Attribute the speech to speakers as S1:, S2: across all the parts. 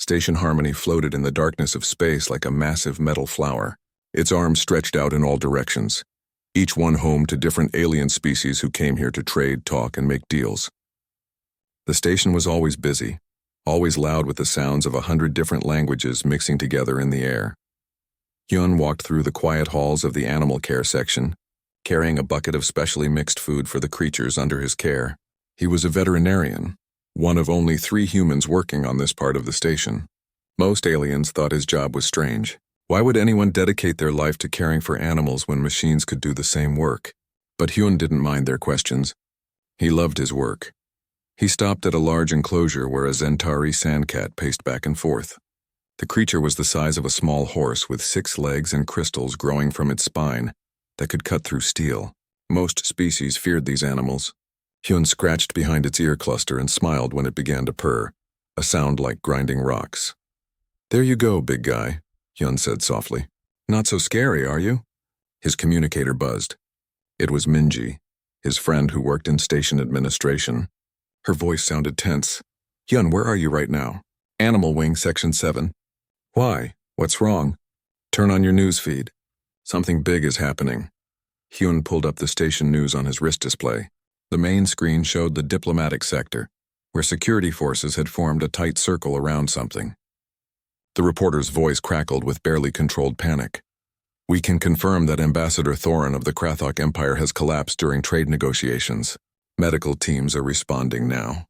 S1: Station Harmony floated in the darkness of space like a massive metal flower. Its arms stretched out in all directions, each one home to different alien species who came here to trade, talk, and make deals. The station was always busy, always loud with the sounds of 100 different languages mixing together in the air. Hyun walked through the quiet halls of the animal care section, carrying a bucket of specially mixed food for the creatures under his care. He was a veterinarian, one of only 3 humans working on this part of the station. Most aliens thought his job was strange. Why would anyone dedicate their life to caring for animals when machines could do the same work? But Hyun didn't mind their questions. He loved his work. He stopped at a large enclosure where a Zentari sandcat paced back and forth. The creature was the size of a small horse with 6 legs and crystals growing from its spine that could cut through steel. Most species feared these animals. Hyun scratched behind its ear cluster and smiled when it began to purr, a sound like grinding rocks. "There you go, big guy," Hyun said softly. "Not so scary, are you?" His communicator buzzed. It was Minji, his friend who worked in station administration. Her voice sounded tense. "Hyun, where are you right now?" "Animal Wing, Section 7. "Why? What's wrong?" "Turn on your news feed. Something big is happening." Hyun pulled up the station news on his wrist display. The main screen showed the diplomatic sector, where security forces had formed a tight circle around something. The reporter's voice crackled with barely controlled panic. "We can confirm that Ambassador Thorin of the Krathok Empire has collapsed during trade negotiations. Medical teams are responding now.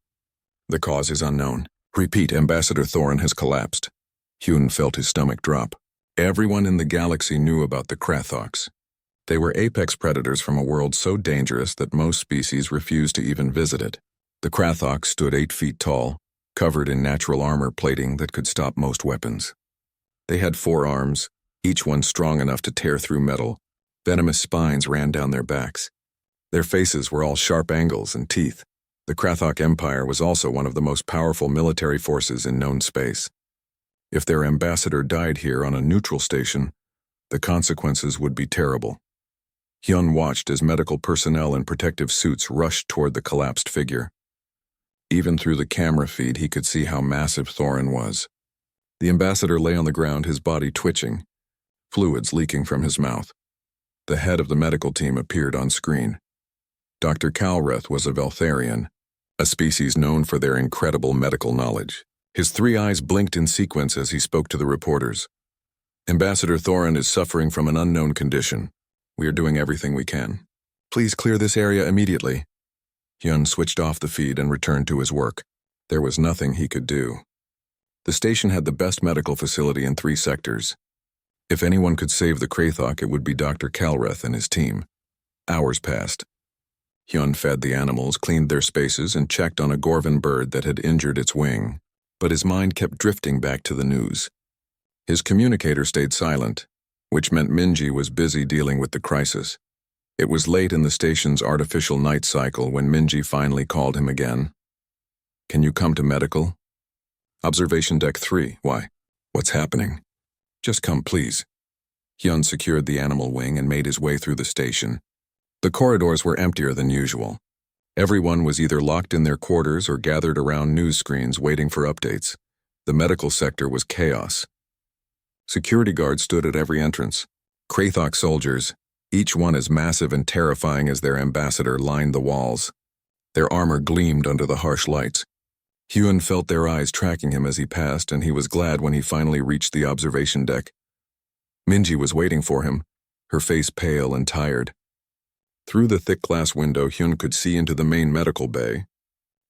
S1: The cause is unknown. Repeat, Ambassador Thorin has collapsed." Hyun felt his stomach drop. Everyone in the galaxy knew about the Krathoks. They were apex predators from a world so dangerous that most species refused to even visit it. The Krathoks stood 8 feet tall, covered in natural armor plating that could stop most weapons. They had 4 arms, each one strong enough to tear through metal. Venomous spines ran down their backs. Their faces were all sharp angles and teeth. The Krathok Empire was also one of the most powerful military forces in known space. If their ambassador died here on a neutral station, the consequences would be terrible. Hyun watched as medical personnel in protective suits rushed toward the collapsed figure. Even through the camera feed, he could see how massive Thorin was. The ambassador lay on the ground, his body twitching, fluids leaking from his mouth. The head of the medical team appeared on screen. Dr. Kalreth was a Veltharian, a species known for their incredible medical knowledge. His 3 eyes blinked in sequence as he spoke to the reporters. "Ambassador Thorin is suffering from an unknown condition. We are doing everything we can. Please clear this area immediately." Hyun switched off the feed and returned to his work. There was nothing he could do. The station had the best medical facility in 3 sectors. If anyone could save the Krathok, it would be Dr. Kalreth and his team. Hours passed. Hyun fed the animals, cleaned their spaces, and checked on a Gorvan bird that had injured its wing. But his mind kept drifting back to the news. His communicator stayed silent, which meant Minji was busy dealing with the crisis. It was late in the station's artificial night cycle when Minji finally called him again. "Can you come to medical?" "Observation Deck 3, why? What's happening?" "Just come, please." Hyun secured the animal wing and made his way through the station. The corridors were emptier than usual. Everyone was either locked in their quarters or gathered around news screens waiting for updates. The medical sector was chaos. Security guards stood at every entrance. Krathok soldiers, each one as massive and terrifying as their ambassador, lined the walls. Their armor gleamed under the harsh lights. Hyun felt their eyes tracking him as he passed, and he was glad when he finally reached the observation deck. Minji was waiting for him, her face pale and tired. Through the thick glass window, Hyun could see into the main medical bay.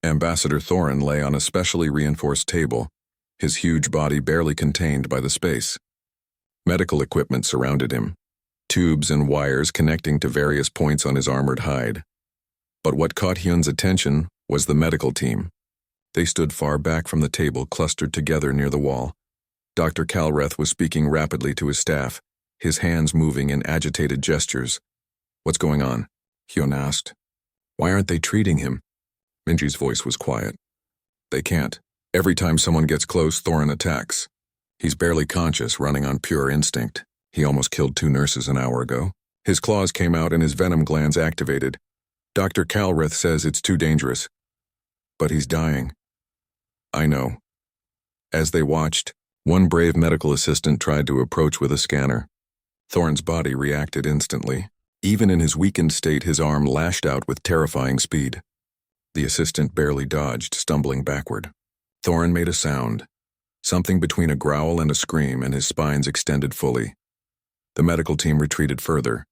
S1: Ambassador Thorin lay on a specially reinforced table, his huge body barely contained by the space. Medical equipment surrounded him, tubes and wires connecting to various points on his armored hide. But what caught Hyun's attention was the medical team. They stood far back from the table, clustered together near the wall. Dr. Kalreth was speaking rapidly to his staff, his hands moving in agitated gestures. "What's going on?" Hyun asked. "Why aren't they treating him?" Minji's voice was quiet. "They can't. Every time someone gets close, Thorin attacks. He's barely conscious, running on pure instinct. He almost killed 2 nurses an hour ago. His claws came out and his venom glands activated. Dr. Kalreth says it's too dangerous. But he's dying." "I know." As they watched, one brave medical assistant tried to approach with a scanner. Thorne's body reacted instantly. Even in his weakened state, his arm lashed out with terrifying speed. The assistant barely dodged, stumbling backward. Thorne made a sound, something between a growl and a scream, and his spines extended fully. The medical team retreated further.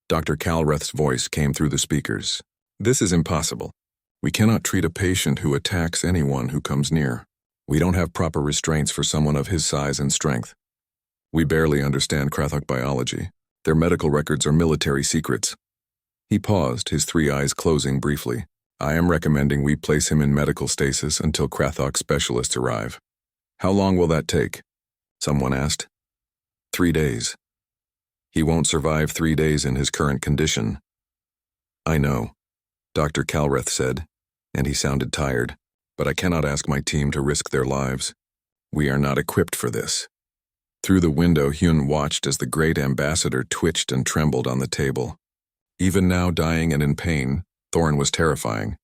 S1: Dr. Calreth's voice came through the speakers. "This is impossible. We cannot treat a patient who attacks anyone who comes near. We don't have proper restraints for someone of his size and strength. We barely understand Krathok biology. Their medical records are military secrets." He paused, his three eyes closing briefly. "I am recommending we place him in medical stasis until Krathok specialists arrive." "How long will that take?" someone asked. 3 days. He won't survive 3 days in his current condition." "I know," Dr. Calreth said, and he sounded tired. "But I cannot ask my team to risk their lives. We are not equipped for this." Through the window, Hyun watched as the great ambassador twitched and trembled on the table. Even now, dying and in pain, Thorne was terrifying.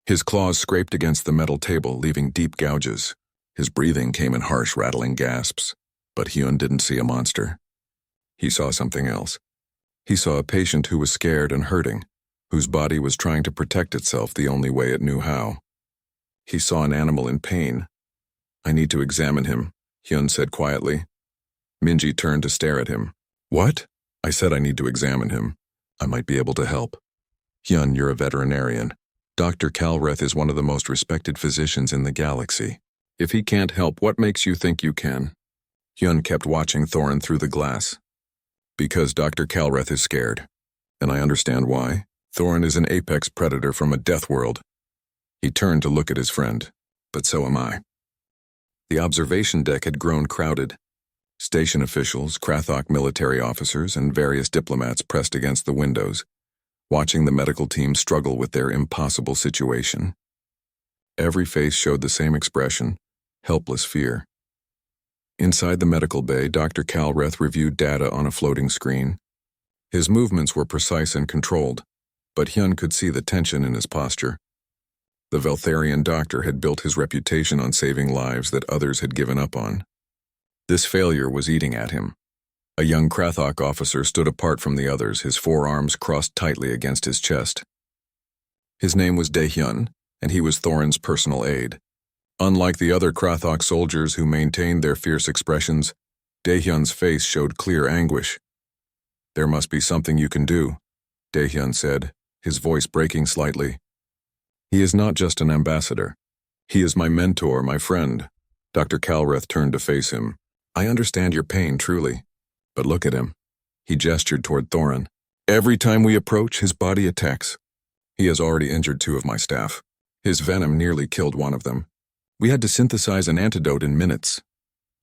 S1: His claws scraped against the metal table, leaving deep gouges. His breathing came in harsh, rattling gasps. But Hyun didn't see a monster. He saw something else. He saw a patient who was scared and hurting, whose body was trying to protect itself the only way it knew how. He saw an animal in pain. "I need to examine him," Hyun said quietly. Minji turned to stare at him. "What?" "I said I need to examine him. I might be able to help." "Hyun, you're a veterinarian. Dr. Calreth is one of the most respected physicians in the galaxy. If he can't help, what makes you think you can?" Hyun kept watching Thorne through the glass. "Because Dr. Calreth is scared. And I understand why. Thorne is an apex predator from a death world." He turned to look at his friend. "But so am I." The observation deck had grown crowded. Station officials, Krathok military officers, and various diplomats pressed against the windows, watching the medical team struggle with their impossible situation. Every face showed the same expression, helpless fear. Inside the medical bay, Dr. Calreth reviewed data on a floating screen. His movements were precise and controlled, but Hyun could see the tension in his posture. The Veltharian doctor had built his reputation on saving lives that others had given up on. This failure was eating at him. A young Krathok officer stood apart from the others, his forearms crossed tightly against his chest. His name was Dae-hyun, and he was Thorne's personal aide. Unlike the other Krathok soldiers who maintained their fierce expressions, Dae-hyun's face showed clear anguish. "There must be something you can do," Dae-hyun said, his voice breaking slightly. "He is not just an ambassador. He is my mentor, my friend." Dr. Calreth turned to face him. "I understand your pain, truly. But look at him." He gestured toward Thorne. "Every time we approach, his body attacks. He has already injured 2 of my staff. His venom nearly killed one of them. We had to synthesize an antidote in minutes."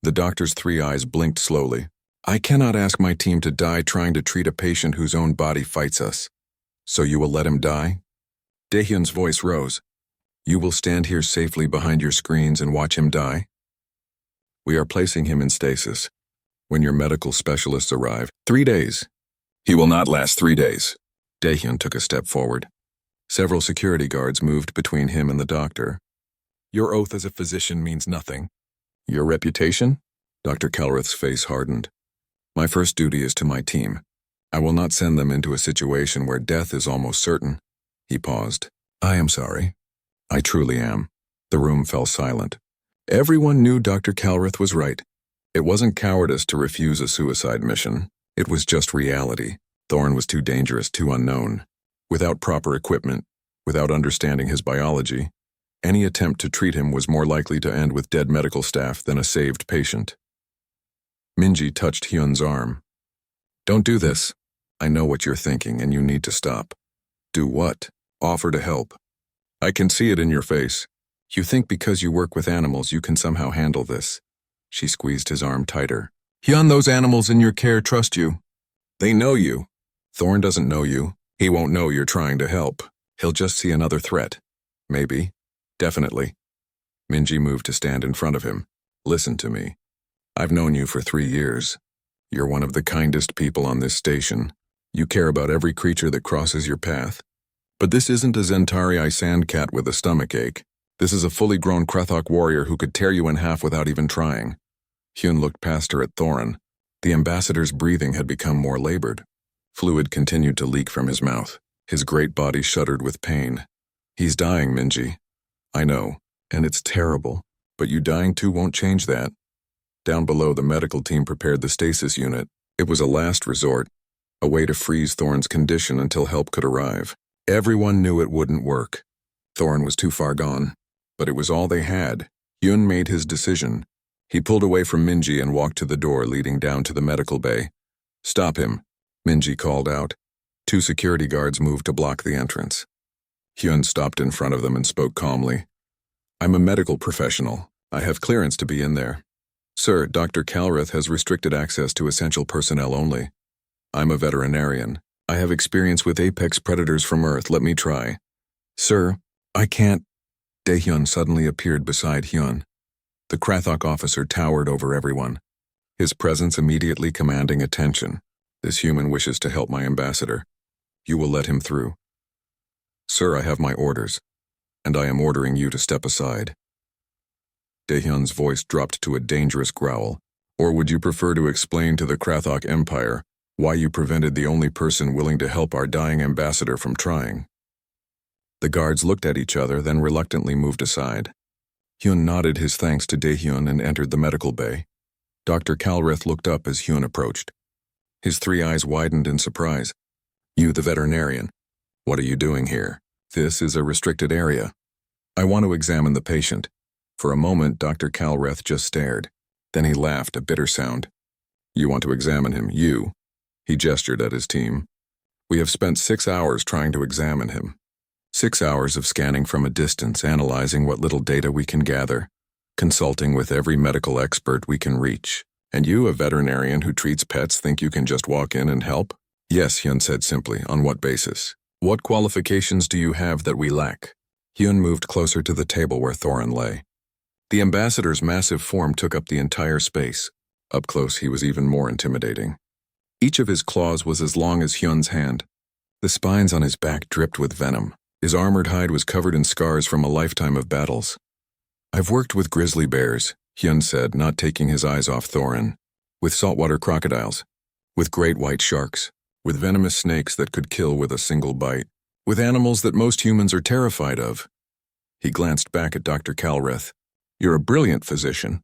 S1: The doctor's 3 eyes blinked slowly. "I cannot ask my team to die trying to treat a patient whose own body fights us. So you will let him die?" Dae-hyun's voice rose. "You will stand here safely behind your screens and watch him die?" "We are placing him in stasis. When your medical specialists arrive, 3 days. He will not last 3 days." Dae-hyun took a step forward. Several security guards moved between him and the doctor. "Your oath as a physician means nothing." "Your reputation?" Dr. Calreth's face hardened. "My first duty is to my team. I will not send them into a situation where death is almost certain." He paused. "I am sorry. I truly am." The room fell silent. Everyone knew Dr. Calreth was right. It wasn't cowardice to refuse a suicide mission. It was just reality. Thorne was too dangerous, too unknown. Without proper equipment, without understanding his biology, any attempt to treat him was more likely to end with dead medical staff than a saved patient. Minji touched Hyun's arm. "Don't do this. I know what you're thinking, and you need to stop." "Do what?" "Offer to help. I can see it in your face. You think because you work with animals you can somehow handle this." She squeezed his arm tighter. "Hyun, those animals in your care trust you. They know you. Thorne doesn't know you. He won't know you're trying to help. He'll just see another threat. Maybe. Definitely." Minji moved to stand in front of him. "Listen to me. I've known you for 3 years. You're one of the kindest people on this station. You care about every creature that crosses your path. But this isn't a Zentari sandcat with a stomachache. This is a fully grown Krethok warrior who could tear you in half without even trying. Hyun looked past her at Thorin. The ambassador's breathing had become more labored. Fluid continued to leak from his mouth. His great body shuddered with pain. He's dying, Minji. I know, and it's terrible, but you dying too won't change that. Down below, the medical team prepared the stasis unit. It was a last resort, a way to freeze Thorin's condition until help could arrive. Everyone knew it wouldn't work. Thorin was too far gone, but it was all they had. Hyun made his decision. He pulled away from Minji and walked to the door leading down to the medical bay. Stop him, Minji called out. 2 security guards moved to block the entrance. Hyun stopped in front of them and spoke calmly. I'm a medical professional. I have clearance to be in there. Sir, Dr. Calreth has restricted access to essential personnel only. I'm a veterinarian. I have experience with apex predators from Earth. Let me try. Sir, I can't. Daehyun suddenly appeared beside Hyun. The Krethok officer towered over everyone, his presence immediately commanding attention. This human wishes to help my ambassador. You will let him through. Sir, I have my orders, and I am ordering you to step aside. Daehyun's voice dropped to a dangerous growl. Or would you prefer to explain to the Krethok Empire why you prevented the only person willing to help our dying ambassador from trying? The guards looked at each other, then reluctantly moved aside. Hyun nodded his thanks to Daehyun and entered the medical bay. Dr. Calreth looked up as Hyun approached. His 3 eyes widened in surprise. You, the veterinarian. What are you doing here? This is a restricted area. I want to examine the patient. For a moment, Dr. Calreth just stared. Then he laughed, a bitter sound. You want to examine him, you? He gestured at his team. We have spent 6 hours trying to examine him. 6 hours of scanning from a distance, analyzing what little data we can gather, consulting with every medical expert we can reach. And you, a veterinarian who treats pets, think you can just walk in and help? Yes, Hyun said simply. On what basis? What qualifications do you have that we lack? Hyun moved closer to the table where Thorin lay. The ambassador's massive form took up the entire space. Up close, he was even more intimidating. Each of his claws was as long as Hyun's hand. The spines on his back dripped with venom. His armored hide was covered in scars from a lifetime of battles. I've worked with grizzly bears, Hyun said, not taking his eyes off Thorin. With saltwater crocodiles. With great white sharks. With venomous snakes that could kill with a single bite. With animals that most humans are terrified of. He glanced back at Dr. Calreth. You're a brilliant physician.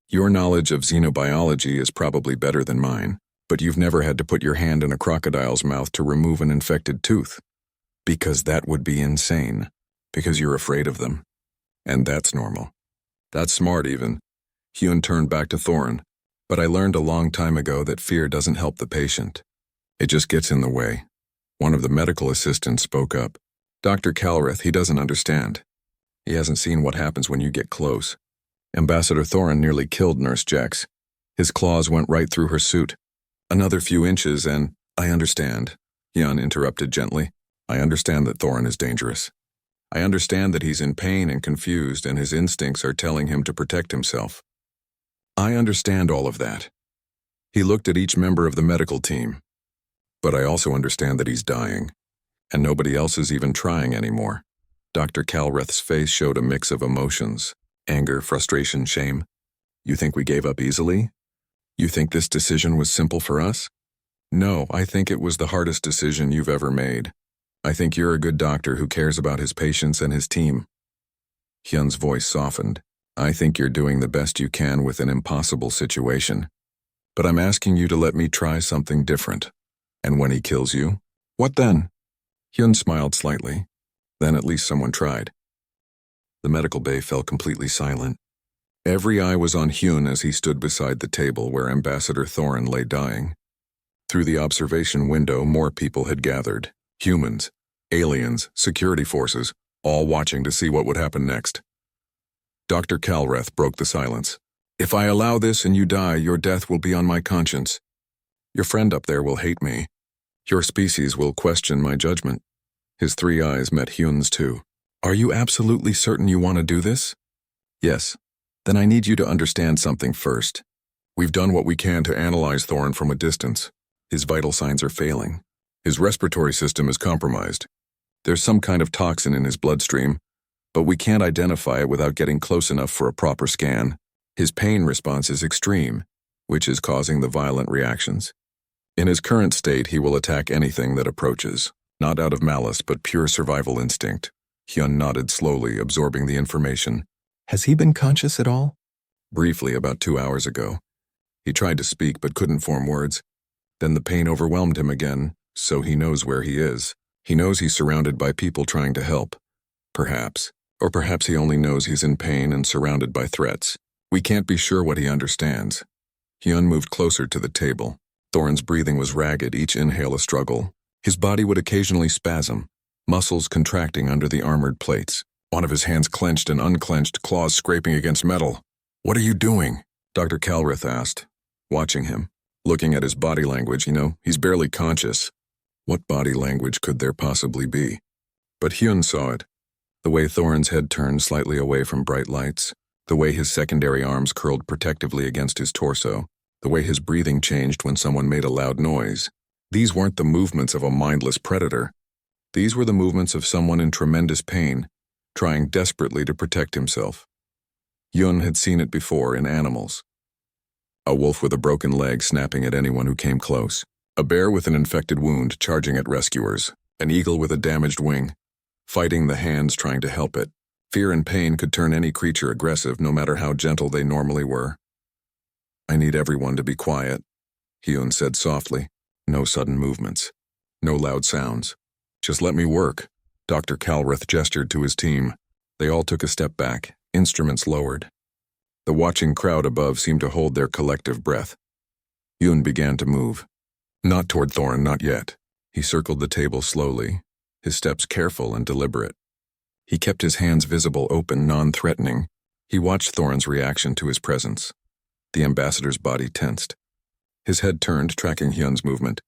S1: Your knowledge of xenobiology is probably better than mine, but you've never had to put your hand in a crocodile's mouth to remove an infected tooth. Because that would be insane. Because you're afraid of them. And that's normal. That's smart even. Hyun turned back to Thorin. But I learned a long time ago that fear doesn't help the patient. It just gets in the way. One of the medical assistants spoke up. Dr. Calreth, he doesn't understand. He hasn't seen what happens when you get close. Ambassador Thorin nearly killed Nurse Jax. His claws went right through her suit. Another few inches and, I understand, Hyun interrupted gently. I understand that Thorin is dangerous. I understand that he's in pain and confused and his instincts are telling him to protect himself. I understand all of that. He looked at each member of the medical team. But I also understand that he's dying, and nobody else is even trying anymore. Dr. Calreth's face showed a mix of emotions, anger, frustration, shame. You think we gave up easily? You think this decision was simple for us? No, I think it was the hardest decision you've ever made. I think you're a good doctor who cares about his patients and his team. Hyun's voice softened. I think you're doing the best you can with an impossible situation. But I'm asking you to let me try something different. And when he kills you, what then? Hyun smiled slightly. Then at least someone tried. The medical bay fell completely silent. Every eye was on Hyun as he stood beside the table where Ambassador Thorin lay dying. Through the observation window, more people had gathered. Humans, aliens, security forces, all watching to see what would happen next. Dr. Calreth broke the silence. If I allow this and you die, your death will be on my conscience. Your friend up there will hate me. Your species will question my judgment. His 3 eyes met Hyun's too. Are you absolutely certain you want to do this? Yes. Then I need you to understand something first. We've done what we can to analyze Thorin from a distance. His vital signs are failing. His respiratory system is compromised. There's some kind of toxin in his bloodstream, but we can't identify it without getting close enough for a proper scan. His pain response is extreme, which is causing the violent reactions. In his current state, he will attack anything that approaches, not out of malice but pure survival instinct. Hyun nodded slowly, absorbing the information. Has he been conscious at all? Briefly, about 2 hours ago. He tried to speak but couldn't form words. Then the pain overwhelmed him again, so he knows where he is. He knows he's surrounded by people trying to help. Perhaps. Or perhaps he only knows he's in pain and surrounded by threats. We can't be sure what he understands. Hyun moved closer to the table. Thorin's breathing was ragged, each inhale a struggle. His body would occasionally spasm, muscles contracting under the armored plates. One of his hands clenched and unclenched, claws scraping against metal. What are you doing? Dr. Calrith asked, watching him. Looking at his body language, he's barely conscious. What body language could there possibly be? But Hyun saw it. The way Thorin's head turned slightly away from bright lights, the way his secondary arms curled protectively against his torso, the way his breathing changed when someone made a loud noise. These weren't the movements of a mindless predator. These were the movements of someone in tremendous pain, trying desperately to protect himself. Hyun had seen it before in animals. A wolf with a broken leg snapping at anyone who came close. A bear with an infected wound charging at rescuers. An eagle with a damaged wing, fighting the hands trying to help it. Fear and pain could turn any creature aggressive, no matter how gentle they normally were. I need everyone to be quiet, Hyun said softly. No sudden movements. No loud sounds. Just let me work. Dr. Calrith gestured to his team. They all took a step back, instruments lowered. The watching crowd above seemed to hold their collective breath. Hyun began to move. Not toward Thorin, not yet. He circled the table slowly, his steps careful and deliberate. He kept his hands visible, open, non-threatening. He watched Thorin's reaction to his presence. The ambassador's body tensed. His head turned, tracking Hyun's movement.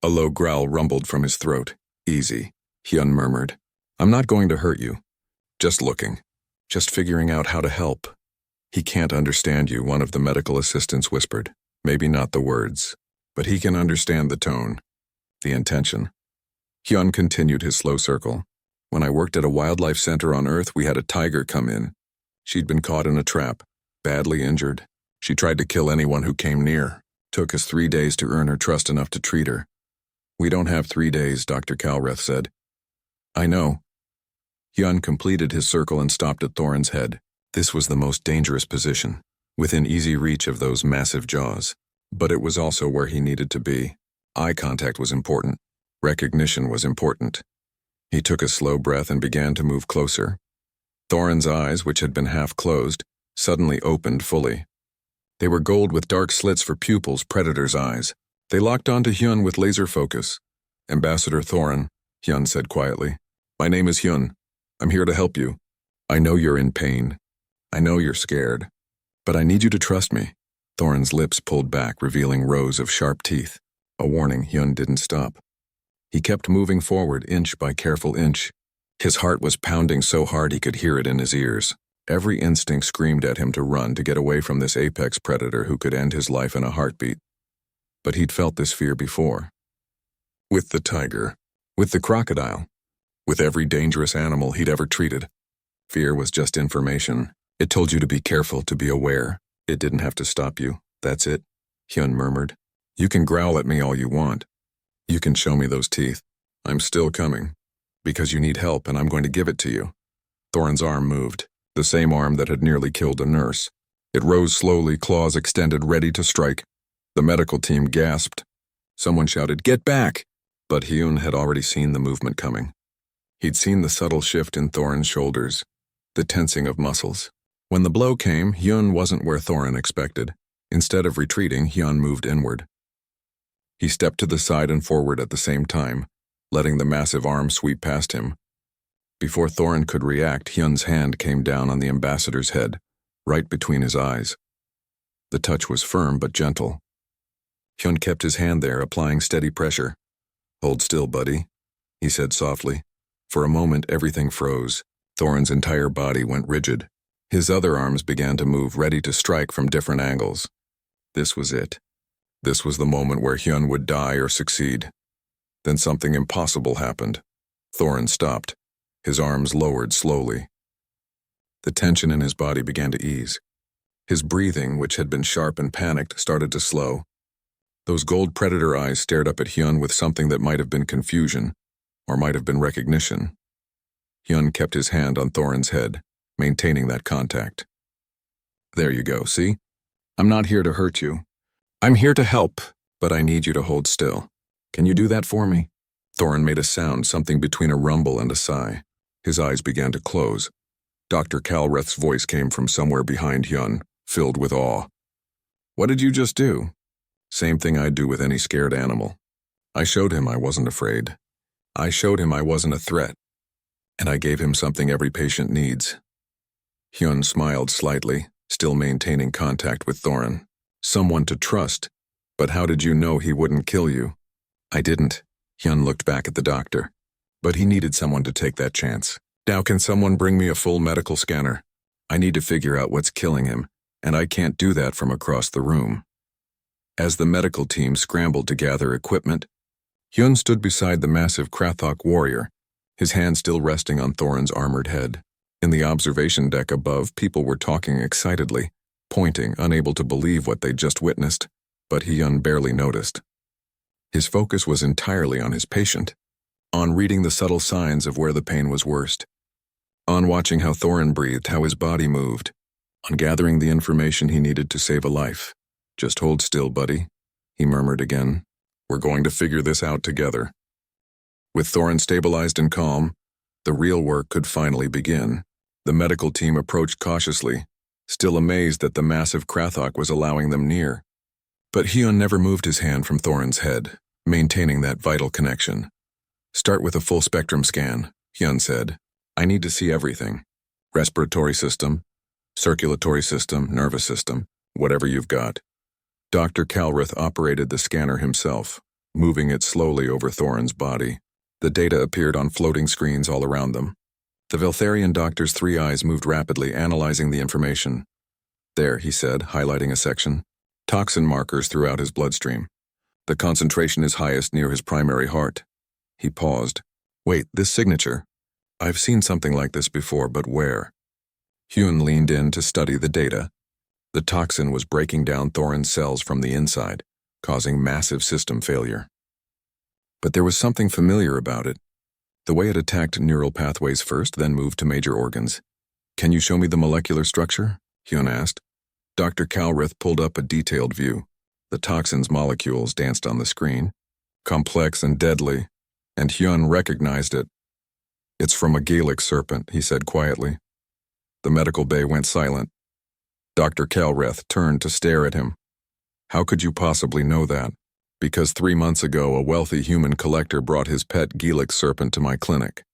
S1: A low growl rumbled from his throat. Easy, Hyun murmured. I'm not going to hurt you. Just looking. Just figuring out how to help. He can't understand you, one of the medical assistants whispered. Maybe not the words, but he can understand the tone, the intention. Hyun continued his slow circle. When I worked at a wildlife center on Earth, we had a tiger come in. She'd been caught in a trap, badly injured. She tried to kill anyone who came near. Took us 3 days to earn her trust enough to treat her. We don't have 3 days, Dr. Calrith said. I know. Hyun completed his circle and stopped at Thorin's head. This was the most dangerous position, within easy reach of those massive jaws. But it was also where he needed to be. Eye contact was important. Recognition was important. He took a slow breath and began to move closer. Thorin's eyes, which had been half closed, suddenly opened fully. They were gold with dark slits for pupils, predator's eyes. They locked onto Hyun with laser focus. Ambassador Thorin, Hyun said quietly. My name is Hyun. I'm here to help you. I know you're in pain. I know you're scared. But I need you to trust me. Thorin's lips pulled back, revealing rows of sharp teeth. A warning. Hyun didn't stop. He kept moving forward, inch by careful inch. His heart was pounding so hard he could hear it in his ears. Every instinct screamed at him to run, to get away from this apex predator who could end his life in a heartbeat. But he'd felt this fear before. With the tiger. With the crocodile. With every dangerous animal he'd ever treated. Fear was just information. It told you to be careful, to be aware. It didn't have to stop you. That's it, Hyun murmured. You can growl at me all you want. You can show me those teeth. I'm still coming. Because you need help and I'm going to give it to you. Thorin's arm moved. The same arm that had nearly killed a nurse. It rose slowly, claws extended, ready to strike. The medical team gasped. Someone shouted, "Get back!" But Hyun had already seen the movement coming. He'd seen the subtle shift in Thorin's shoulders, the tensing of muscles. When the blow came, Hyun wasn't where Thorin expected. Instead of retreating, Hyun moved inward. He stepped to the side and forward at the same time, letting the massive arm sweep past him. Before Thorin could react, Hyun's hand came down on the ambassador's head, right between his eyes. The touch was firm but gentle. Hyun kept his hand there, applying steady pressure. Hold still, buddy, he said softly. For a moment, everything froze. Thorin's entire body went rigid. His other arms began to move, ready to strike from different angles. This was it. This was the moment where Hyun would die or succeed. Then something impossible happened. Thorin stopped. His arms lowered slowly. The tension in his body began to ease. His breathing, which had been sharp and panicked, started to slow. Those gold predator eyes stared up at Hyun with something that might have been confusion, or might have been recognition. Hyun kept his hand on Thorin's head, maintaining that contact. There you go, see? I'm not here to hurt you. I'm here to help, but I need you to hold still. Can you do that for me? Thorin made a sound, something between a rumble and a sigh. His eyes began to close. Dr. Calreth's voice came from somewhere behind Hyun, filled with awe. What did you just do? Same thing I'd do with any scared animal. I showed him I wasn't afraid. I showed him I wasn't a threat. And I gave him something every patient needs. Hyun smiled slightly, still maintaining contact with Thorin. Someone to trust. But how did you know he wouldn't kill you? I didn't. Hyun looked back at the doctor. But he needed someone to take that chance. Now can someone bring me a full medical scanner? I need to figure out what's killing him, and I can't do that from across the room. As the medical team scrambled to gather equipment, Hyun stood beside the massive Krathok warrior, his hand still resting on Thorin's armored head. In the observation deck above, people were talking excitedly, pointing, unable to believe what they'd just witnessed, but Hyun barely noticed. His focus was entirely on his patient, on reading the subtle signs of where the pain was worst, on watching how Thorin breathed, how his body moved, on gathering the information he needed to save a life. Just hold still, buddy, he murmured again. We're going to figure this out together. With Thorin stabilized and calm, the real work could finally begin. The medical team approached cautiously, still amazed that the massive Krathok was allowing them near. But Hyun never moved his hand from Thorin's head, maintaining that vital connection. Start with a full spectrum scan, Hyun said. I need to see everything. Respiratory system, circulatory system, nervous system, whatever you've got. Dr. Calreth operated the scanner himself, moving it slowly over Thorin's body. The data appeared on floating screens all around them. The Veltharian doctor's three eyes moved rapidly, analyzing the information. There, he said, highlighting a section. Toxin markers throughout his bloodstream. The concentration is highest near his primary heart. He paused. Wait, this signature? I've seen something like this before, but where? Hyun leaned in to study the data. The toxin was breaking down Thorin's cells from the inside, causing massive system failure. But there was something familiar about it. The way it attacked neural pathways first, then moved to major organs. Can you show me the molecular structure? Hyun asked. Dr. Calreth pulled up a detailed view. The toxin's molecules danced on the screen. Complex and deadly, and Hyun recognized it. It's from a Galactic serpent, he said quietly. The medical bay went silent. Dr. Calreth turned to stare at him. How could you possibly know that? Because 3 months ago, a wealthy human collector brought his pet Galactic serpent to my clinic.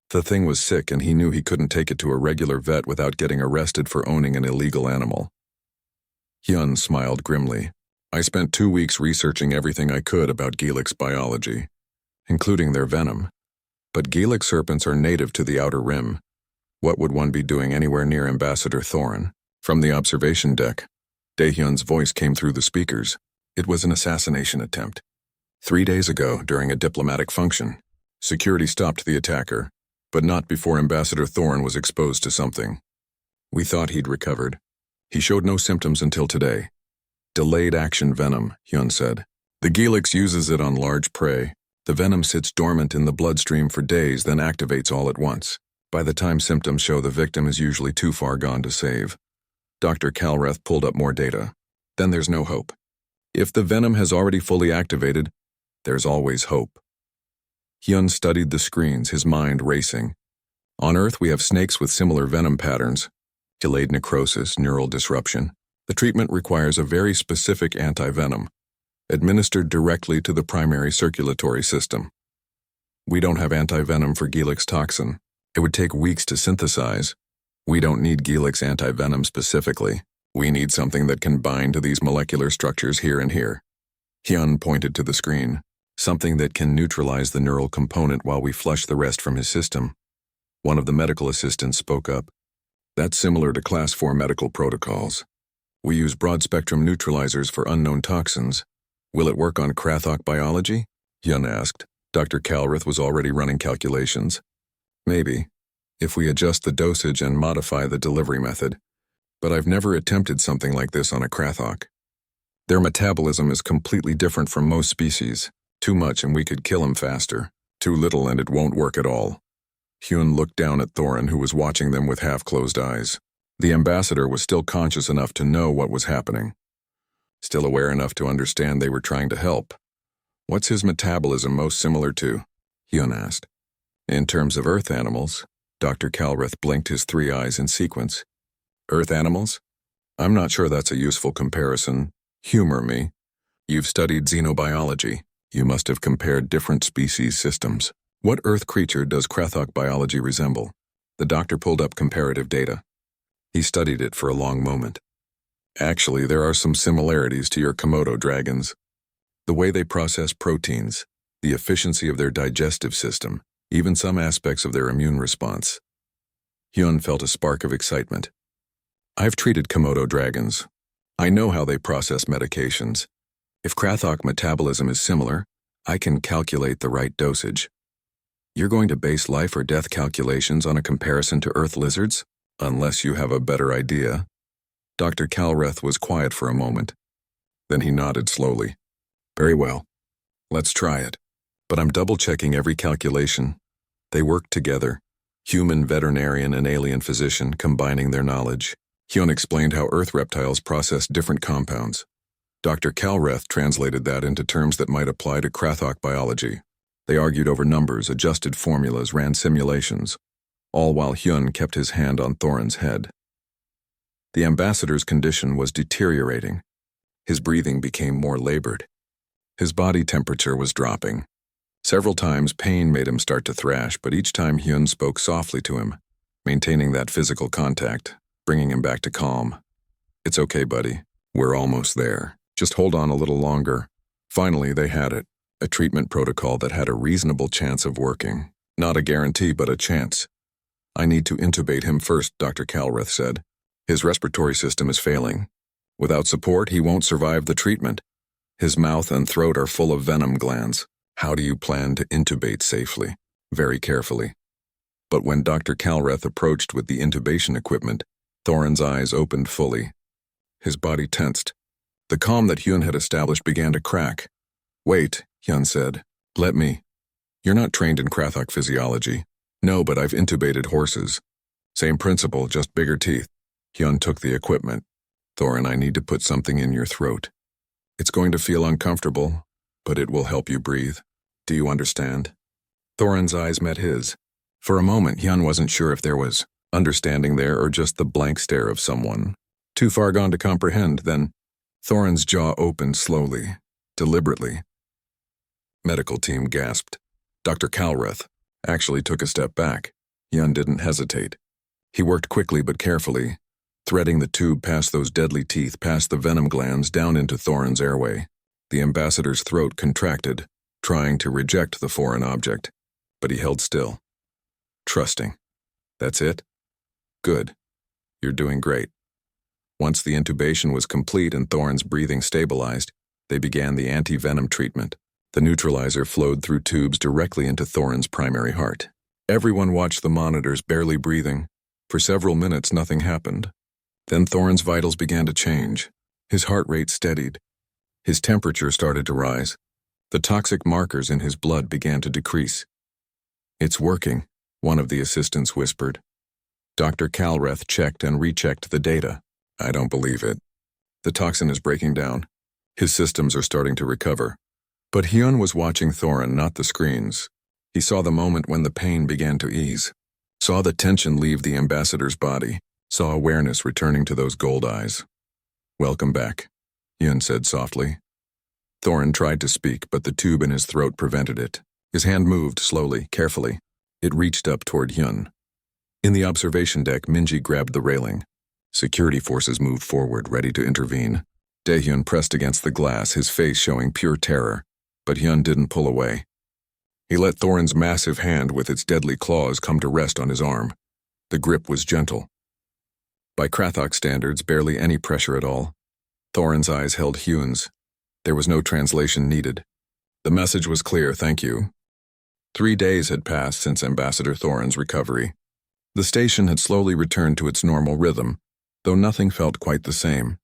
S1: The thing was sick, and he knew he couldn't take it to a regular vet without getting arrested for owning an illegal animal. Hyun smiled grimly. I spent 2 weeks researching everything I could about Galac's biology, including their venom. But Galactic serpents are native to the Outer Rim. What would one be doing anywhere near Ambassador Thorin? From the observation deck, Daehyun's voice came through the speakers. It was an assassination attempt. 3 days ago, during a diplomatic function, security stopped the attacker, but not before Ambassador Thorin was exposed to something. We thought he'd recovered. He showed no symptoms until today. Delayed action venom, Hyun said. The Galix uses it on large prey. The venom sits dormant in the bloodstream for days, then activates all at once. By the time symptoms show, the victim is usually too far gone to save. Dr. Calreth pulled up more data. Then there's no hope. If the venom has already fully activated, there's always hope. Hyun studied the screens, his mind racing. On Earth, we have snakes with similar venom patterns. Delayed necrosis, neural disruption. The treatment requires a very specific antivenom, administered directly to the primary circulatory system. We don't have antivenom for Galac's toxin. It would take weeks to synthesize. We don't need Galac's antivenom specifically. We need something that can bind to these molecular structures here and here. Hyun pointed to the screen. Something that can neutralize the neural component while we flush the rest from his system. One of the medical assistants spoke up. That's similar to Class 4 medical protocols. We use broad-spectrum neutralizers for unknown toxins. Will it work on Krathok biology? Hyun asked. Dr. Calreth was already running calculations. Maybe. if we adjust the dosage and modify the delivery method. But I've never attempted something like this on a Krathok. Their metabolism is completely different from most species. Too much and we could kill him faster. Too little and it won't work at all. Hyun looked down at Thorin, who was watching them with half-closed eyes. The ambassador was still conscious enough to know what was happening. Still aware enough to understand they were trying to help. What's his metabolism most similar to? Hyun asked. In terms of Earth animals, Dr. Calreth blinked his 3 eyes in sequence. Earth animals? I'm not sure that's a useful comparison. Humor me. You've studied xenobiology. You must have compared different species systems. What Earth creature does Krathok biology resemble? The doctor pulled up comparative data. He studied it for a long moment. Actually, there are some similarities to your Komodo dragons. The way they process proteins, the efficiency of their digestive system, even some aspects of their immune response. Hyun felt a spark of excitement. I've treated Komodo dragons. I know how they process medications. If Krathok metabolism is similar, I can calculate the right dosage. You're going to base life or death calculations on a comparison to Earth lizards? Unless you have a better idea. Dr. Calreth was quiet for a moment. Then he nodded slowly. Very well. Let's try it. But I'm double-checking every calculation. They work together. Human veterinarian and alien physician combining their knowledge. Hyun explained how Earth reptiles process different compounds. Dr. Calreth translated that into terms that might apply to Krathok biology. They argued over numbers, adjusted formulas, ran simulations, all while Hyun kept his hand on Thorin's head. The ambassador's condition was deteriorating. His breathing became more labored. His body temperature was dropping. Several times pain made him start to thrash, but each time Hyun spoke softly to him, maintaining that physical contact, bringing him back to calm. It's okay, buddy. We're almost there. Just hold on a little longer. Finally, they had it. A treatment protocol that had a reasonable chance of working. Not a guarantee, but a chance. I need to intubate him first, Dr. Calreth said. His respiratory system is failing. Without support, he won't survive the treatment. His mouth and throat are full of venom glands. How do you plan to intubate safely? Very carefully. But when Dr. Calreth approached with the intubation equipment, Thorin's eyes opened fully. His body tensed. The calm that Hyun had established began to crack. Wait, Hyun said. Let me. You're not trained in Krathok physiology. No, but I've intubated horses. Same principle, just bigger teeth. Hyun took the equipment. Thorin, I need to put something in your throat. It's going to feel uncomfortable, but it will help you breathe. Do you understand? Thorin's eyes met his. For a moment, Hyun wasn't sure if there was understanding there or just the blank stare of someone. Too far gone to comprehend, then Thorin's jaw opened slowly, deliberately. Medical team gasped. Dr. Calreth actually took a step back. Hyun didn't hesitate. He worked quickly but carefully, threading the tube past those deadly teeth, past the venom glands, down into Thorin's airway. The ambassador's throat contracted, trying to reject the foreign object, but he held still. Trusting. That's it? Good. You're doing great. Once the intubation was complete and Thorin's breathing stabilized, they began the anti-venom treatment. The neutralizer flowed through tubes directly into Thorin's primary heart. Everyone watched the monitors, barely breathing. For several minutes, nothing happened. Then Thorin's vitals began to change. His heart rate steadied. His temperature started to rise. The toxic markers in his blood began to decrease. It's working, one of the assistants whispered. Dr. Calreth checked and rechecked the data. I don't believe it. The toxin is breaking down. His systems are starting to recover. But Hyun was watching Thorin, not the screens. He saw the moment when the pain began to ease. Saw the tension leave the ambassador's body. Saw awareness returning to those gold eyes. Welcome back, Hyun said softly. Thorin tried to speak, but the tube in his throat prevented it. His hand moved slowly, carefully. It reached up toward Hyun. In the observation deck, Minji grabbed the railing. Security forces moved forward, ready to intervene. Daehyun pressed against the glass, his face showing pure terror. But Hyun didn't pull away. He let Thorin's massive hand with its deadly claws come to rest on his arm. The grip was gentle. By Krathok standards, barely any pressure at all. Thorin's eyes held Hyun's. There was no translation needed. The message was clear, thank you. 3 days had passed since Ambassador Thorin's recovery. The station had slowly returned to its normal rhythm, though nothing felt quite the same.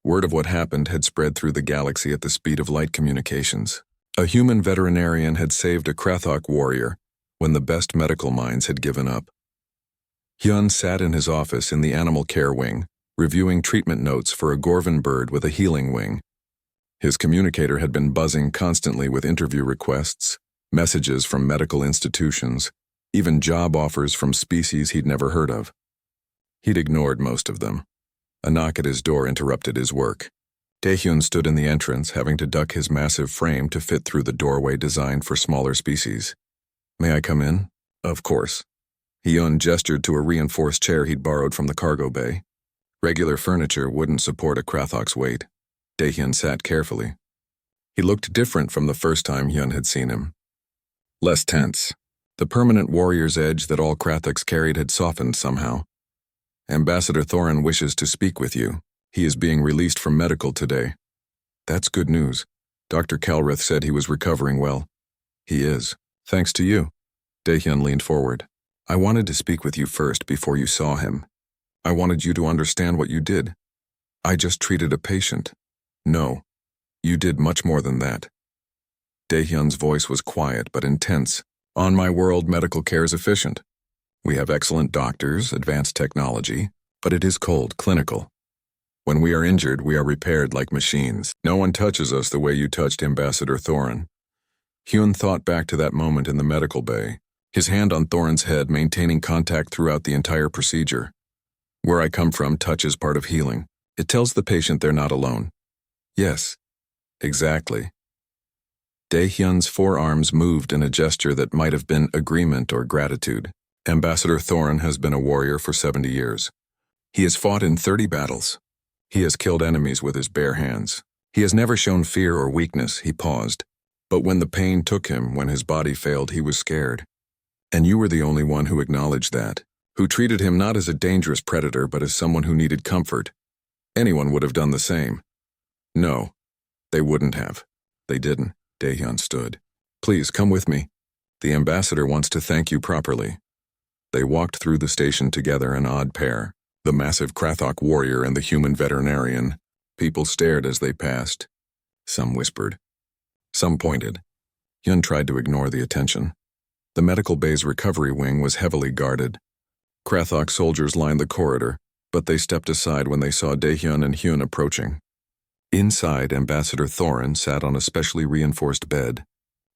S1: Word of what happened had spread through the galaxy at the speed of light communications. A human veterinarian had saved a Krathok warrior when the best medical minds had given up. Hyun sat in his office in the animal care wing, reviewing treatment notes for a Gorvan bird with a healing wing. His communicator had been buzzing constantly with interview requests, messages from medical institutions, even job offers from species he'd never heard of. He'd ignored most of them. A knock at his door interrupted his work. Taehyun stood in the entrance, having to duck his massive frame to fit through the doorway designed for smaller species. "May I come in?" "Of course." Hyun gestured to a reinforced chair he'd borrowed from the cargo bay. Regular furniture wouldn't support a Krathok's weight. Taehyun sat carefully. He looked different from the first time Hyun had seen him. Less tense. The permanent warrior's edge that all Krathoks carried had softened somehow. "Ambassador Thorin wishes to speak with you. He is being released from medical today." "That's good news. Dr. Calreth said he was recovering well." "He is. Thanks to you." Taehyun leaned forward. "I wanted to speak with you first before you saw him. I wanted you to understand what you did. I just treated a patient." "No. You did much more than that." Taehyun's voice was quiet but intense. "On my world, medical care is efficient. We have excellent doctors, advanced technology, but it is cold, clinical. When we are injured, we are repaired like machines. No one touches us the way you touched Ambassador Thorin." Hyun thought back to that moment in the medical bay, his hand on Thorin's head, maintaining contact throughout the entire procedure. "Where I come from, touch is part of healing. It tells the patient they're not alone." "Yes, exactly." Taehyun's forearms moved in a gesture that might have been agreement or gratitude. "Ambassador Thorin has been a warrior for 70 years. He has fought in 30 battles. He has killed enemies with his bare hands. He has never shown fear or weakness." He paused. "But when the pain took him, when his body failed, he was scared. And you were the only one who acknowledged that, who treated him not as a dangerous predator but as someone who needed comfort. Anyone would have done the same." "No, they wouldn't have." "They didn't." Taehyun stood. "Please come with me. The ambassador wants to thank you properly." They walked through the station together, an odd pair, the massive Krathok warrior and the human veterinarian. People stared as they passed. Some whispered. Some pointed. Hyun tried to ignore the attention. The medical bay's recovery wing was heavily guarded. Krathok soldiers lined the corridor, but they stepped aside when they saw Taehyun and Hyun approaching. Inside, Ambassador Thorin sat on a specially reinforced bed,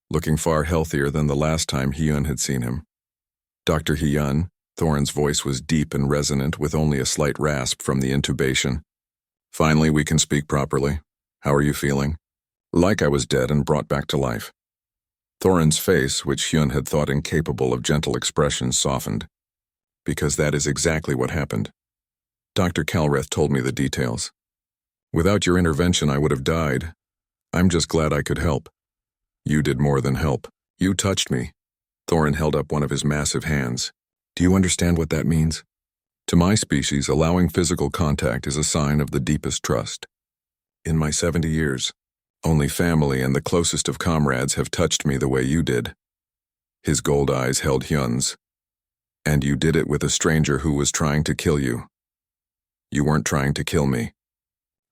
S1: looking far healthier than the last time Hyun had seen him. "Dr. Hyun," Thorin's voice was deep and resonant with only a slight rasp from the intubation. "Finally, we can speak properly. How are you feeling?" "Like I was dead and brought back to life." Thorin's face, which Hyun had thought incapable of gentle expression, softened. "Because that is exactly what happened. Dr. Calreth told me the details. Without your intervention, I would have died. I'm just glad I could help." "You did more than help. You touched me." Thorin held up one of his massive hands. "Do you understand what that means? To my species, allowing physical contact is a sign of the deepest trust. In my 70 years, only family and the closest of comrades have touched me the way you did." His gold eyes held Hyun's. "And you did it with a stranger who was trying to kill you. You weren't trying to kill me.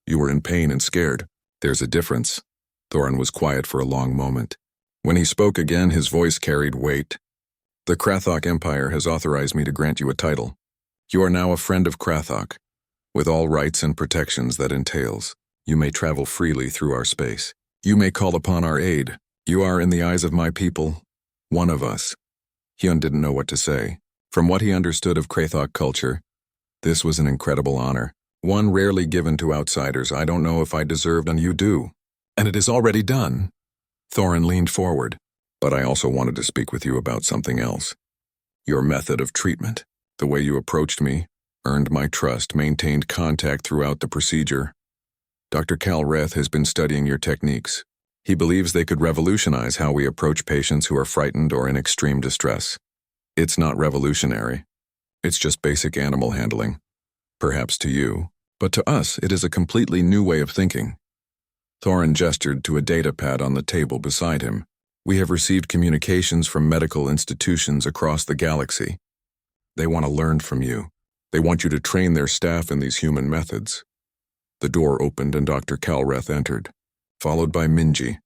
S1: You were in pain and scared. There's a difference." Thorin was quiet for a long moment. When he spoke again, his voice carried weight. "The Krathok Empire has authorized me to grant you a title. You are now a friend of Krathok, with all rights and protections that entails. You may travel freely through our space. You may call upon our aid. You are, in the eyes of my people, one of us." Hyun didn't know what to say. From what he understood of Krathok culture, this was an incredible honor, one rarely given to outsiders. "I don't know if I deserved, and you do. And it is already done." Thorin leaned forward. "But I also wanted to speak with you about something else. Your method of treatment, the way you approached me, earned my trust, maintained contact throughout the procedure. Dr. Calreth has been studying your techniques. He believes they could revolutionize how we approach patients who are frightened or in extreme distress. It's not revolutionary. It's just basic animal handling. Perhaps to you, but to us it is a completely new way of thinking." Thorin gestured to a data pad on the table beside him. "We have received communications from medical institutions across the galaxy. They want to learn from you. They want you to train their staff in these human methods. The door opened and Dr. Calreth entered, followed by Minji.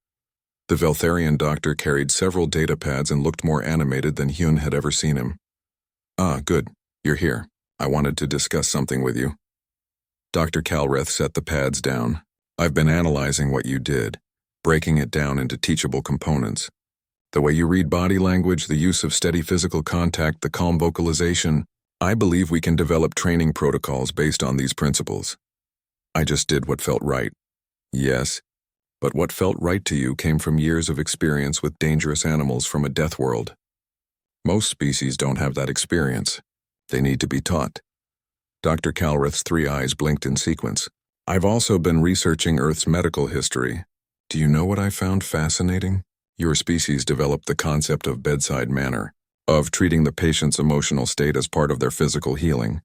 S1: The Veltharian doctor carried several data pads and looked more animated than Hyun had ever seen him. "Ah, good. You're here. I wanted to discuss something with you." Dr. Calreth set the pads down. "I've been analyzing what you did, breaking it down into teachable components. The way you read body language, the use of steady physical contact, the calm vocalization, I believe we can develop training protocols based on these principles. I just did what felt right." "Yes, but what felt right to you came from years of experience with dangerous animals from a death world. Most species don't have that experience. They need to be taught." Dr. Calreth's 3 eyes blinked in sequence. "I've also been researching Earth's medical history. Do you know what I found fascinating? Your species developed the concept of bedside manner, of treating the patient's emotional state as part of their physical healing.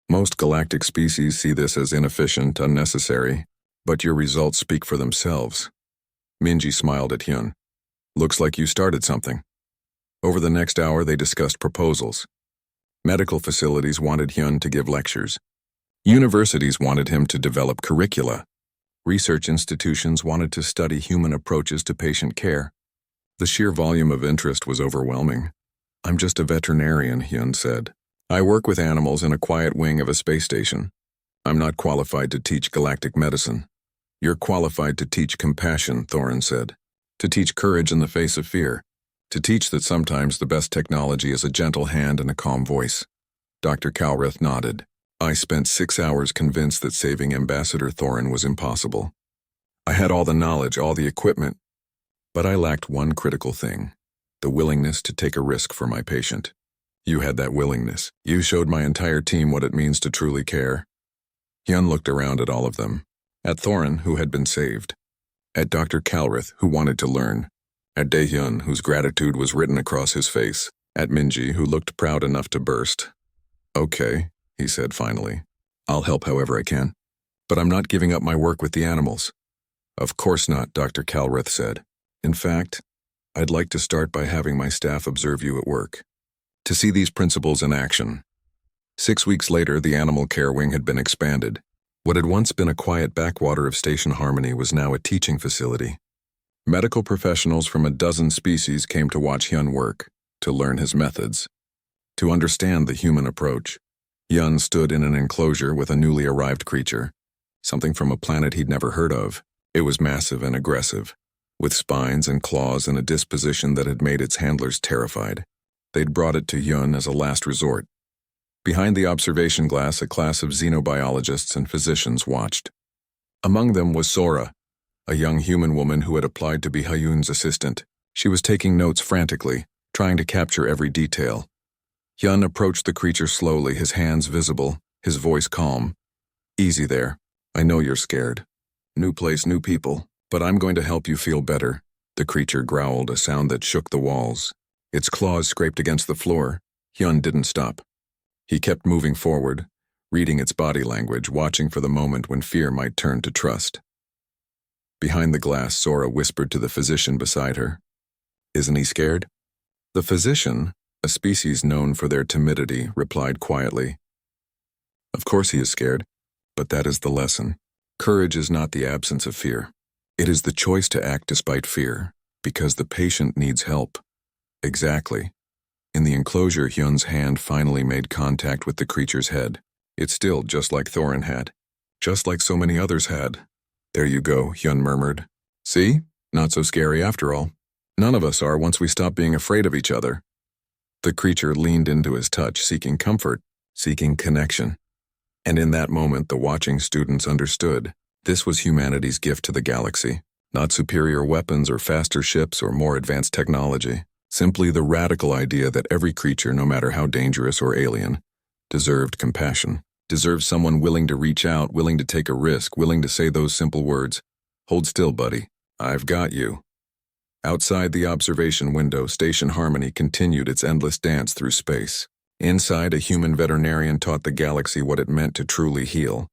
S1: Most galactic species see this as inefficient, unnecessary, but your results speak for themselves." Minji smiled at Hyun. "Looks like you started something." Over the next hour, they discussed proposals. Medical facilities wanted Hyun to give lectures. Universities wanted him to develop curricula. Research institutions wanted to study human approaches to patient care. The sheer volume of interest was overwhelming. "I'm just a veterinarian," Hyun said. "I work with animals in a quiet wing of a space station. I'm not qualified to teach galactic medicine." "You're qualified to teach compassion," Thorin said. "To teach courage in the face of fear. To teach that sometimes the best technology is a gentle hand and a calm voice." Dr. Calreth nodded. "I spent 6 hours convinced that saving Ambassador Thorin was impossible. I had all the knowledge, all the equipment, but I lacked one critical thing: the willingness to take a risk for my patient. You had that willingness. You showed my entire team what it means to truly care." Hyun looked around at all of them. At Thorin, who had been saved. At Dr. Calreth, who wanted to learn. At Daehyun, whose gratitude was written across his face. At Minji, who looked proud enough to burst. "Okay," he said finally. "I'll help however I can. But I'm not giving up my work with the animals." "Of course not," Dr. Calreth said. "In fact, I'd like to start by having my staff observe you at work, to see these principles in action." 6 weeks later, the animal care wing had been expanded. What had once been a quiet backwater of Station Harmony was now a teaching facility. Medical professionals from a dozen species came to watch Hyun work, to learn his methods, to understand the human approach. Hyun stood in an enclosure with a newly arrived creature, something from a planet he'd never heard of. It was massive and aggressive, with spines and claws and a disposition that had made its handlers terrified. They'd brought it to Hyun as a last resort. Behind the observation glass, a class of xenobiologists and physicians watched. Among them was Sora, a young human woman who had applied to be Hyun's assistant. She was taking notes frantically, trying to capture every detail. Hyun approached the creature slowly, his hands visible, his voice calm. "Easy there. I know you're scared. New place, new people, but I'm going to help you feel better." The creature growled, a sound that shook the walls. Its claws scraped against the floor. Hyun didn't stop. He kept moving forward, reading its body language, watching for the moment when fear might turn to trust. Behind the glass, Sora whispered to the physician beside her. "Isn't he scared?" The physician, a species known for their timidity, replied quietly. "Of course he is scared, but that is the lesson. Courage is not the absence of fear. It is the choice to act despite fear, because the patient needs help." "Exactly." In the enclosure, Hyun's hand finally made contact with the creature's head. It stilled just like Thorin had, just like so many others had. "There you go," Hyun murmured. "See? Not so scary after all. None of us are once we stop being afraid of each other." The creature leaned into his touch, seeking comfort, seeking connection. And in that moment, the watching students understood. This was humanity's gift to the galaxy. Not superior weapons or faster ships or more advanced technology. Simply the radical idea that every creature, no matter how dangerous or alien, deserved compassion. Deserved someone willing to reach out, willing to take a risk, willing to say those simple words. "Hold still, buddy. I've got you." Outside the observation window, Station Harmony continued its endless dance through space. Inside, a human veterinarian taught the galaxy what it meant to truly heal.